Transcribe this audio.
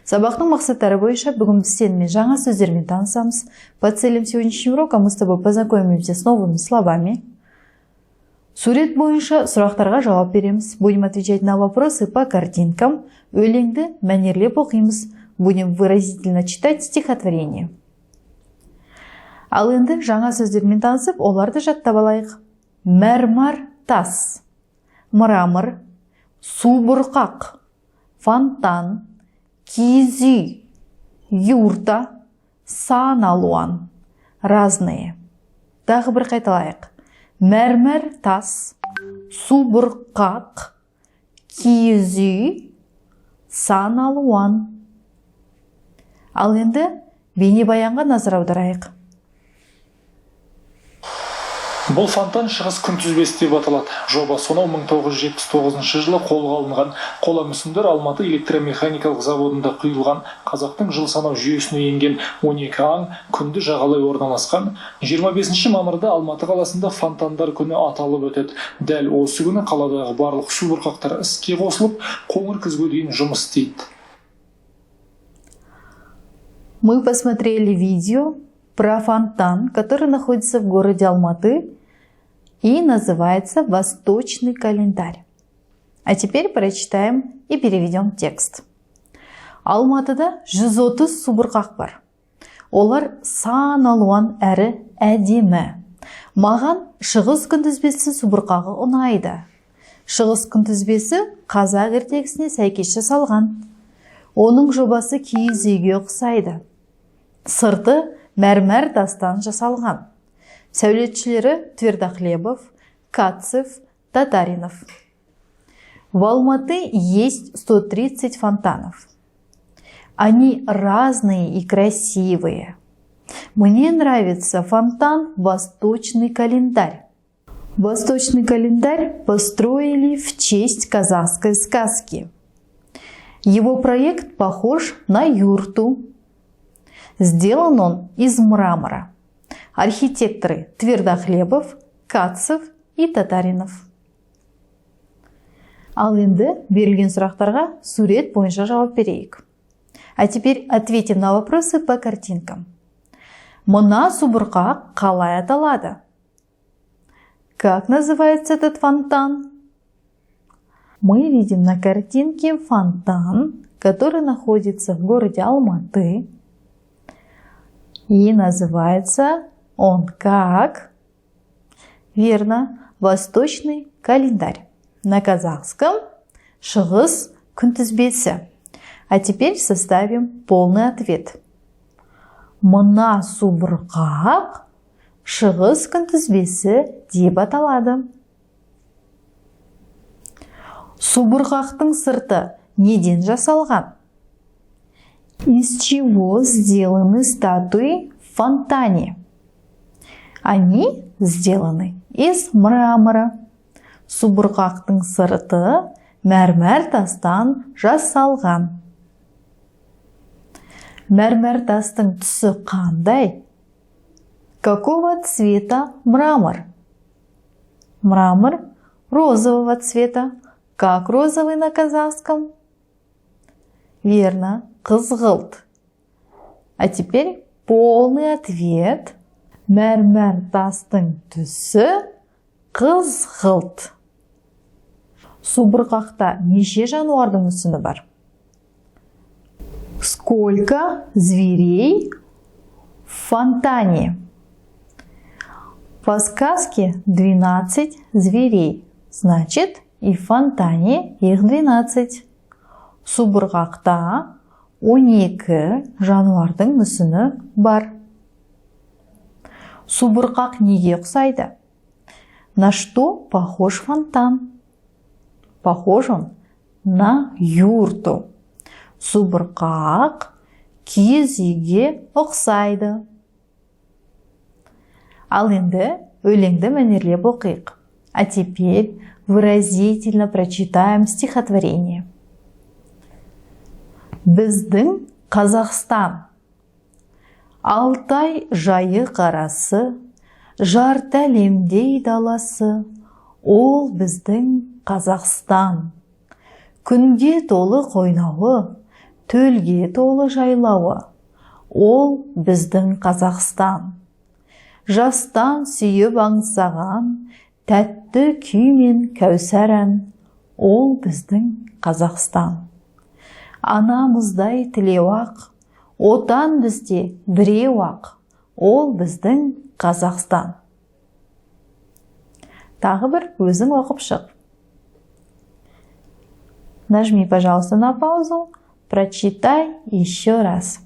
Сабақтың мақсаттары бойынша бүгін біз сенімен жаңа сөздермен танысамыз. По целям сегодняшнего урока мы с тобой познакомимся с новыми словами. Сурет бойынша сұрақтарға жауап береміз. Будем отвечать на вопросы по картинкам. Өлеңді мәнерлеп оқимыз. Будем выразительно читать стихотворение. Ал енді жаңа сөздермен танысып, оларды жаттап алайық. Мәрмәр тас, мрамор, субұрқақ, фонтан, киіз үй, юрта, сан алуан, разные. Тағы бір қайталайық. Мәрмәр тас, субұрқақ, киіз үй, сан алуан. Ал енді бейнебаянға назар аударайық. Бұл фонтан шығыс күнтізбесі деп аталады. Жоба сонау 1979 жылы қолға алынған. Қола мүсіндер Алматы электромеханикалық заводында құйылған. Қазақтың жыл санау жүйесіне енген 12 аң күнді жағалай орналасқан. 25 мамырда Алматы қаласында фонтандар күні аталып өтеді. Дәл осы күні қаладағы барлық субұрқақтар іске қосылып, қоңыр күзге дейін жұмыс істейді. Мы посмотрели видео про фонтан, который находится в городе Алматы и называется «Восточный календарь». А теперь прочитаем и переведем текст. Алматыда 130 субұрқақ бар. Олар сан алуан әрі әдемі. Маған шығыс күнтізбесі субұрқағы ұнайды. Шығыс күнтізбесі қазақ ертегісіне сәйкес жасалған. Оның жобасы киіз үйге ұқсайды. Сырты мәрмәр тастан жасалған. Сәулетшілері Твердохлебов, Кацев, Татаринов. В Алматы есть 130 фонтанов. Они разные и красивые. Мне нравится фонтан «Восточный календарь». Восточный календарь построили в честь казахской сказки. Его проект похож на юрту. Сделан он из мрамора. Архитекторы Твердохлебов, Кацев и Татаринов. Ал енді берілген сұрақтарға сурет бойынша жауап берейік. А теперь ответим на вопросы по картинкам. Мына субұрқақ қалай аталады? Как называется этот фонтан? Мы видим на картинке фонтан, который находится в городе Алматы. И называется он как? Верно, «Восточный календарь». На казахском «Шығыс күнтізбесі». А теперь составим полный ответ. Мына субұрқақ шығыс күнтізбесі деп аталады. Субұрқақтың сырты неден жасалған? Из чего сделаны статуи в фонтане? Они сделаны из мрамора. Субұрқақтың сырты мәрмәр тастан жасалған. Мәрмәр тастың түсі қандай? Какого цвета мрамор? Мрамор розового цвета. Как розовый на казахском? Верно, қызғылт. А теперь полный ответ. Мәрмәр тастың түсі қызғылт. Субұрқақта неше жануардың мүсіні бар? Сколько зверей в фонтане? По сказке 12 зверей. Значит, и в фонтане их 12. Субұрқақта 12 жануардың мүсіні бар. Субұрқақ неге ұқсайды? На что похож фонтан? Похож он на юрту. Субұрқақ киіз үйге ұқсайды. Ал енді өлеңді мәнерлеп оқиық. А теперь выразительно прочитаем стихотворение. Біздің Қазақстан. Алтай жайық арасы, жарты әлемдей даласы, ол біздің Қазақстан. Күнге толы қойнауы, төлге толы жайлауы, ол біздің Қазақстан. Жастан сүйіп аңсаған, тәтті күй мен кәусар ән, ол біздің Қазақстан. Анамыздай тілеу ақ, отан бізде біреу ақ, ол біздің Қазақстан. Тағы бір өзің оқып шық. Нажми, пожалуйста, на паузу, прочитай еще раз.